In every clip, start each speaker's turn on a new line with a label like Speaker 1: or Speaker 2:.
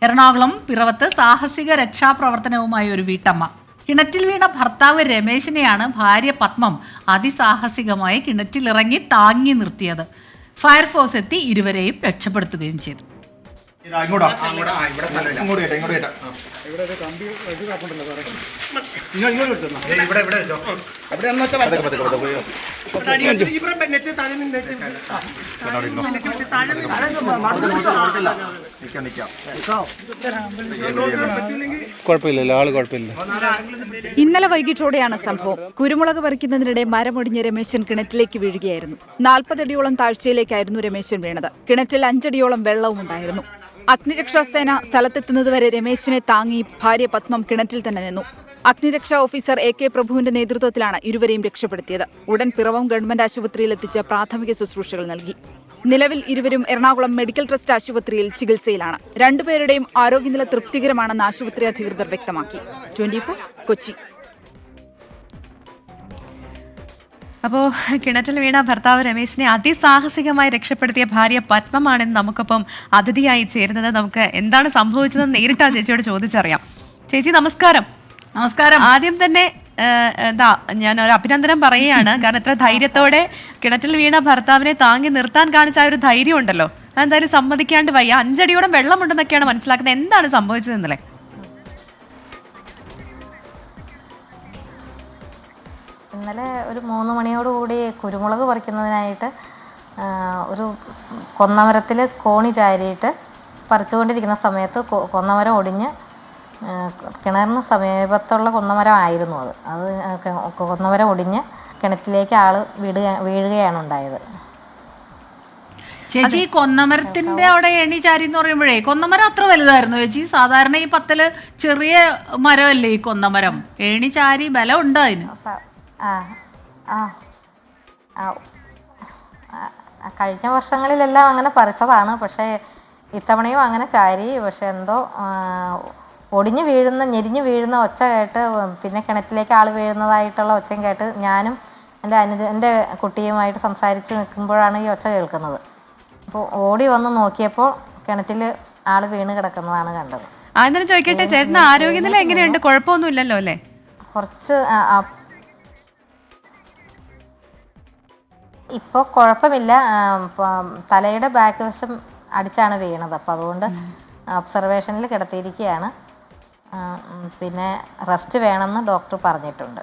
Speaker 1: എറണാകുളം പിറവത്ത് സാഹസിക രക്ഷാപ്രവർത്തനവുമായി ഒരു വീട്ടമ്മ. കിണറ്റിൽ വീണ ഭർത്താവ് രമേശിനെയാണ് ഭാര്യ പത്മം അതിസാഹസികമായി കിണറ്റിലിറങ്ങി താങ്ങി നിർത്തിയത്. ഫയർഫോഴ്സ് എത്തി ഇരുവരെയും രക്ഷപ്പെടുത്തുകയും ചെയ്തു.
Speaker 2: ഇന്നലെ വൈകിട്ടോടെയാണ് സംഭവം. കുരുമുളക് പറിക്കുന്നതിനിടെ മരമൊടിഞ്ഞ് രമേശൻ കിണറ്റിലേക്ക് വീഴുകയായിരുന്നു. 40 അടിയോളം താഴ്ചയിലേക്കായിരുന്നു രമേശൻ വീണത്. കിണറ്റിൽ 5 അടിയോളം വെള്ളവും ഉണ്ടായിരുന്നു. അഗ്നിരക്ഷാസേന സ്ഥലത്തെത്തുന്നതുവരെ രമേശിനെ താങ്ങി ഭാര്യ പത്മം കിണറ്റിൽ തന്നെ നിന്നു. അഗ്നിരക്ഷാ ഓഫീസർ AK പ്രഭുവിന്റെ നേതൃത്വത്തിലാണ് ഇരുവരെയും രക്ഷപ്പെടുത്തിയത്. ഉടൻ പിറവം ഗവൺമെന്റ് ആശുപത്രിയിൽ എത്തിച്ച് പ്രാഥമിക ശുശ്രൂഷകൾ നൽകി. നിലവിൽ ഇരുവരും എറണാകുളം മെഡിക്കൽ ട്രസ്റ്റ് ആശുപത്രിയിൽ ചികിത്സയിലാണ്. രണ്ടുപേരുടെയും ആരോഗ്യനില തൃപ്തികരമാണെന്ന് ആശുപത്രി അധികൃതർ വ്യക്തമാക്കി. 24 കൊച്ചി.
Speaker 3: അപ്പോൾ കിണറ്റിൽ വീണ ഭർത്താവ് രമേശിനെ അതിസാഹസികമായി രക്ഷപ്പെടുത്തിയ ഭാര്യ പത്മമാണെന്ന് നമുക്കൊപ്പം അതിഥിയായി ചേരുന്നത്. നമുക്ക് എന്താണ് സംഭവിച്ചതെന്ന് നേരിട്ട് ആ ചേച്ചിയോട് ചോദിച്ചറിയാം. ചേച്ചി നമസ്കാരം.
Speaker 1: നമസ്കാരം.
Speaker 3: ആദ്യം തന്നെ ഞാൻ ഒരു അഭിനന്ദനം പറയുകയാണ്. കാരണം ഇത്ര ധൈര്യത്തോടെ കിണറ്റിൽ വീണ ഭർത്താവിനെ താങ്ങി നിർത്താൻ കാണിച്ച ആ ഒരു ധൈര്യം ഉണ്ടല്ലോ, അതെന്തായാലും സമ്മതിക്കാണ്ട് വയ്യ. 5 അടിയോളം വെള്ളമുണ്ടെന്നൊക്കെയാണ് മനസ്സിലാക്കുന്നത്. എന്താണ് സംഭവിച്ചത് ഇന്നലെ?
Speaker 4: ഇന്നലെ ഒരു 3 മണിയോടുകൂടി കുരുമുളക് പറിക്കുന്നതിനായിട്ട് ഒരു കൊന്നമരത്തിൽ കോണി ചാരിയിട്ട് പറിച്ചുകൊണ്ടിരിക്കുന്ന സമയത്ത് കൊന്നമരം ഒടിഞ്ഞ് കിണറിന് സമീപത്തുള്ള കൊന്നമരം ആയിരുന്നു. അത് കൊന്നമരം ഒടിഞ്ഞ് കിണറ്റിലേക്ക് ആള് വീഴുകയാണ് ഉണ്ടായത്.
Speaker 1: ചേച്ചി, കൊന്നമരത്തിന്റെ അവിടെ ഏണി ചാരി എന്ന് പറയുമ്പോഴേ കൊന്നമരം അത്ര വലുതായിരുന്നു ചേച്ചി? സാധാരണ ഈ പത്തല് ചെറിയ മരമല്ലേ ഈ കൊന്നമരം? ഏണി ചാരി ബലം ഉണ്ടോ അതിന്?
Speaker 4: കഴിഞ്ഞ വർഷങ്ങളിലെല്ലാം അങ്ങനെ പറിച്ചതാണ്. പക്ഷേ ഇത്തവണയും അങ്ങനെ ചാരി. പക്ഷെ എന്തോ ഞെരിഞ്ഞു വീഴുന്ന ഒച്ച കേട്ട്, പിന്നെ കിണറ്റിലേക്ക് ആൾ വീഴുന്നതായിട്ടുള്ള ഒച്ചയും കേട്ട് ഞാനും എൻ്റെ കുട്ടിയുമായിട്ട് സംസാരിച്ച് നിൽക്കുമ്പോഴാണ് ഈ ഒച്ച കേൾക്കുന്നത്. അപ്പോൾ ഓടി വന്ന് നോക്കിയപ്പോൾ കിണറ്റിൽ ആൾ വീണ് കിടക്കുന്നതാണ് കണ്ടത്.
Speaker 3: ആദ്യം ചോദിക്കട്ടെ, ചേട്ടന് ആരോഗ്യനില എങ്ങനെയുണ്ട്? കുഴപ്പമൊന്നുമില്ലല്ലോ അല്ലേ?
Speaker 4: കുറച്ച് ഇപ്പോൾ കുഴപ്പമില്ല. തലയുടെ ബാക്ക് വശം അടിച്ചാണ് വീണത്. അപ്പോൾ അതുകൊണ്ട് ഒബ്സർവേഷനിൽ കിടത്തിയിരിക്കുകയാണ്. പിന്നെ റെസ്റ്റ് വേണമെന്ന് ഡോക്ടർ പറഞ്ഞിട്ടുണ്ട്.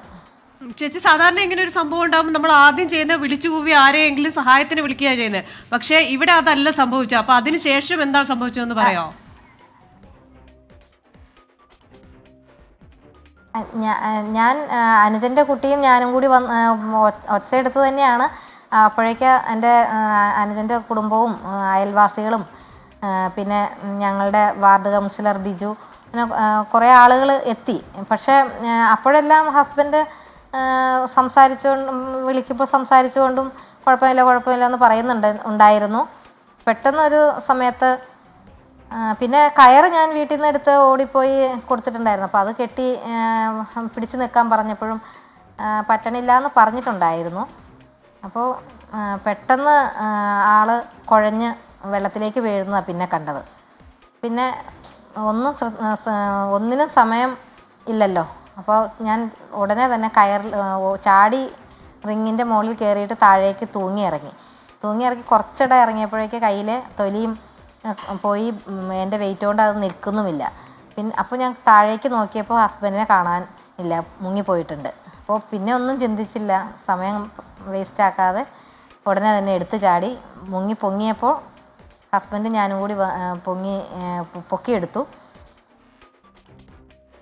Speaker 5: ചേച്ചി, സാധാരണ ഇങ്ങനെ ഒരു സംഭവം ഉണ്ടാകുമ്പോൾ നമ്മൾ ആദ്യം ചെയ്യുന്നത് വിളിച്ചു കൂവി ആരെയെങ്കിലും സഹായത്തിന് വിളിക്കുകയാണ് ചെയ്യുന്നത്. പക്ഷേ ഇവിടെ അതല്ല സംഭവിച്ചത്. അപ്പോൾ അതിന് ശേഷം എന്താണ് സംഭവിച്ചതെന്ന് പറയാമോ?
Speaker 4: ഞാൻ അനുജൻ്റെ കുട്ടിയും ഞാനും കൂടി ഒച്ചയെടുത്ത് തന്നെയാണ്. അപ്പോഴേക്ക് എൻ്റെ അനുജൻ്റെ കുടുംബവും അയൽവാസികളും പിന്നെ ഞങ്ങളുടെ വാർഡ് കൗൺസിലർ ബിജു, പിന്നെ കുറേ ആളുകൾ എത്തി. പക്ഷേ അപ്പോഴെല്ലാം ഹസ്ബൻഡ് വിളിക്കുമ്പോൾ സംസാരിച്ചുകൊണ്ടും കുഴപ്പമില്ല എന്ന് ഉണ്ടായിരുന്നു. പെട്ടെന്നൊരു സമയത്ത് പിന്നെ കയറ് ഞാൻ വീട്ടിൽ നിന്ന് എടുത്ത് ഓടിപ്പോയി കൊടുത്തിട്ടുണ്ടായിരുന്നു. അപ്പോൾ അത് കെട്ടി പിടിച്ച് നിൽക്കാൻ പറഞ്ഞപ്പോഴും പറ്റണില്ല എന്ന് പറഞ്ഞിട്ടുണ്ടായിരുന്നു. അപ്പോൾ പെട്ടെന്ന് ആൾ കുഴഞ്ഞ് വെള്ളത്തിലേക്ക് വീഴുന്നതാണ് പിന്നെ കണ്ടത്. പിന്നെ ഒന്നിനും സമയം ഇല്ലല്ലോ. അപ്പോൾ ഞാൻ ഉടനെ തന്നെ കയറിൽ ചാടി റിങ്ങിൻ്റെ മുകളിൽ കയറിയിട്ട് താഴേക്ക് തൂങ്ങി ഇറങ്ങി കുറച്ചിടെ ഇറങ്ങിയപ്പോഴേക്ക് കയ്യിലെ തൊലിയും പോയി. എൻ്റെ വെയിറ്റ് കൊണ്ട് അത് നിൽക്കുന്നുമില്ല. പിന്നെ അപ്പോൾ ഞാൻ താഴേക്ക് നോക്കിയപ്പോൾ ഹസ്ബൻഡിനെ കാണാൻ ഇല്ല, മുങ്ങിപ്പോയിട്ടുണ്ട്. അപ്പോൾ പിന്നെ ഒന്നും ചിന്തിച്ചില്ല, സമയം വേസ്റ്റ് ആക്കാതെ ഉടനെ തന്നെ എടുത്ത് ചാടി പൊങ്ങിയപ്പോൾ ഹസ്ബൻഡ് ഞാനും കൂടി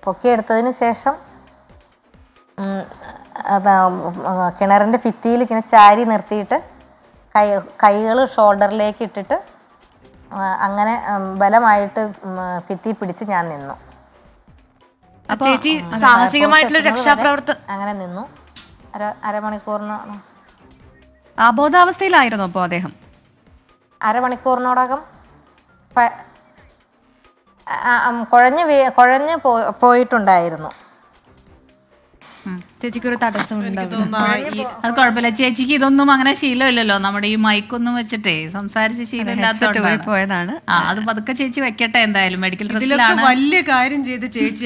Speaker 4: പൊക്കിയെടുത്തതിന് ശേഷം കിണറിൻ്റെ ഭിത്തിയിൽ ഇങ്ങനെ ചാരി നിർത്തിയിട്ട് കൈകൾ ഷോൾഡറിലേക്ക് ഇട്ടിട്ട് അങ്ങനെ ബലമായിട്ട് ഭിത്തി പിടിച്ച് ഞാൻ നിന്നു.
Speaker 3: ചേച്ചി സാഹസികമായിട്ടുള്ള രക്ഷാപ്രവർത്തനം
Speaker 4: അങ്ങനെ നിന്നു. അരമണിക്കൂറിനോട്
Speaker 3: അബോധാവസ്ഥയിലായിരുന്നു അപ്പോൾ അദ്ദേഹം?
Speaker 4: അരമണിക്കൂറിനോടകം കുഴഞ്ഞ് പോയിട്ടുണ്ടായിരുന്നു.
Speaker 3: ചേച്ചിക്ക് ഒരു തടസ്സം
Speaker 1: അത് കുഴപ്പമില്ല ചേച്ചിക്ക് ഇതൊന്നും അങ്ങനെ ശീലമില്ലല്ലോ, നമ്മുടെ ഈ മൈക്കൊന്നും വെച്ചിട്ടേ സംസാരിച്ച് ശീലമില്ലാത്ത
Speaker 3: പോയതാണ്.
Speaker 1: അത് പതുക്കെ ചേച്ചി വെക്കട്ടെ. എന്തായാലും മെഡിക്കൽ
Speaker 5: ഇതിലൊക്കെ
Speaker 1: ഡ്രസ്സിലാണ്.
Speaker 5: വലിയ കാര്യം ചെയ്ത് ചേച്ചി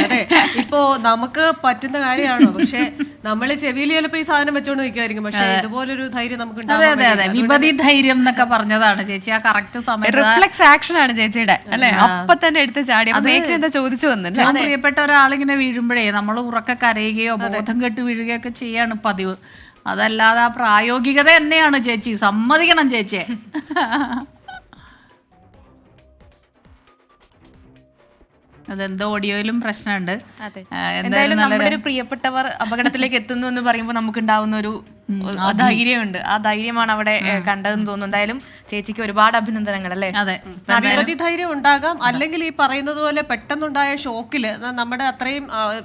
Speaker 5: അതെ ഇപ്പോ നമുക്ക് പറ്റുന്ന കാര്യമാണോ? പക്ഷെ നമ്മള് ചെവിയിൽ ചിലപ്പോ ഈ സാധനം വെച്ചോണ്ട് നിൽക്കുമായിരിക്കും, പക്ഷെ ഇതുപോലൊരു ധൈര്യം നമുക്ക്
Speaker 1: അതെ അതെ അതെ, വിപതി ധൈര്യം എന്നൊക്കെ പറഞ്ഞതാണ് ചേച്ചി. ആ കറക്റ്റ് സമയത്ത്
Speaker 3: റിഫ്ലെക്സ് ആക്ഷൻ ആണ് ചേച്ചിയുടെ അല്ലെ, അപ്പൊ തന്നെ എടുത്ത് ചാടി. എന്താ ചോദിച്ചു വന്നില്ല,
Speaker 1: പ്രിയപ്പെട്ട ഒരാളിങ്ങനെ വീഴുമ്പോഴേ നമ്മൾ ഉറക്കെ കരയുകയോ ബോധം കെട്ട് വീഴുകയോ ഒക്കെ ചെയ്യാണ് പതിവ്. അതല്ലാതെ ആ പ്രായോഗികത തന്നെയാണ് ചേച്ചി, സമ്മതിക്കണം ചേച്ചിയെ. അതെന്തോ ഓഡിയോയിലും പ്രശ്നമുണ്ട്.
Speaker 3: എന്തായാലും നമ്മുടെ ഒരു പ്രിയപ്പെട്ടവർ അപകടത്തിലേക്ക് എത്തുന്നു എന്ന് പറയുമ്പോൾ നമുക്ക് ഉണ്ടാവുന്ന ഒരു ധൈര്യമുണ്ട്. ആ ധൈര്യമാണ് അവിടെ കണ്ടതെന്ന് തോന്നുന്നു. എന്തായാലും ചേച്ചിക്ക് ഒരുപാട് അഭിനന്ദനങ്ങൾ അല്ലേ.
Speaker 1: അതെ,
Speaker 5: വിപതി ധൈര്യം ഉണ്ടാകാം, അല്ലെങ്കിൽ ഈ പറയുന്നത് പോലെ പെട്ടെന്നുണ്ടായ ഷോക്കില് നമ്മുടെ അത്രയും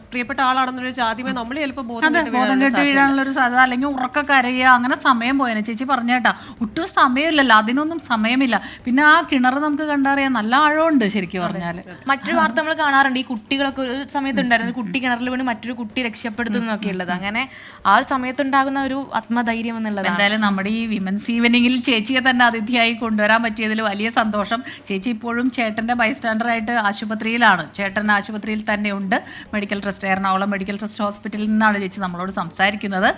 Speaker 5: പ്രിയപ്പെട്ട ആളാണെന്നൊരു ആദ്യമേ നമ്മൾ ചിലപ്പോൾ ബോധം
Speaker 1: കെട്ട് വീഴാനുള്ള ഒരു സാധ്യത, അല്ലെങ്കിൽ ഉറക്ക കരയുക, അങ്ങനെ സമയം പോയേനെ. ചേച്ചി പറഞ്ഞ കേട്ടാ, ഒട്ടും സമയമില്ലല്ലോ, അതിനൊന്നും സമയമില്ല. പിന്നെ ആ കിണർ നമുക്ക് കണ്ടറിയാം, നല്ല ആഴമുണ്ട് ശരിക്കും പറഞ്ഞാല്.
Speaker 3: മറ്റൊരു വാർത്ത നമ്മൾ കാണാറുണ്ട്, ഈ കുട്ടികളൊക്കെ ഒരു സമയത്തുണ്ടായിരുന്നു, കുട്ടി കിണറിൽ വീണ് മറ്റൊരു കുട്ടി രക്ഷപ്പെടുത്തുന്നൊക്കെ ഉള്ളത്. അങ്ങനെ ആ ഒരു സമയത്തുണ്ടാകുന്ന ഒരു ആത്മധൈര്യം എന്നുള്ളത്.
Speaker 1: എന്തായാലും നമ്മുടെ ഈ വിമൻസ് ഈവനിങ്ങിൽ ചേച്ചിയെ തന്നെ അതിഥിയായി കൊണ്ടുവരാൻ പറ്റിയതിൽ വലിയ സന്തോഷം. ചേച്ചി ഇപ്പോഴും ചേട്ടൻ്റെ ബൈസ്റ്റാൻഡറായിട്ട് ആശുപത്രിയിലാണ്. ചേട്ടൻ ആശുപത്രിയിൽ തന്നെ ഉണ്ട്. Medical trust, Ernakulam medical trust ഹോസ്പിറ്റലിൽ നിന്നാണ് ചേച്ചി നമ്മളോട് സംസാരിക്കുന്നത്.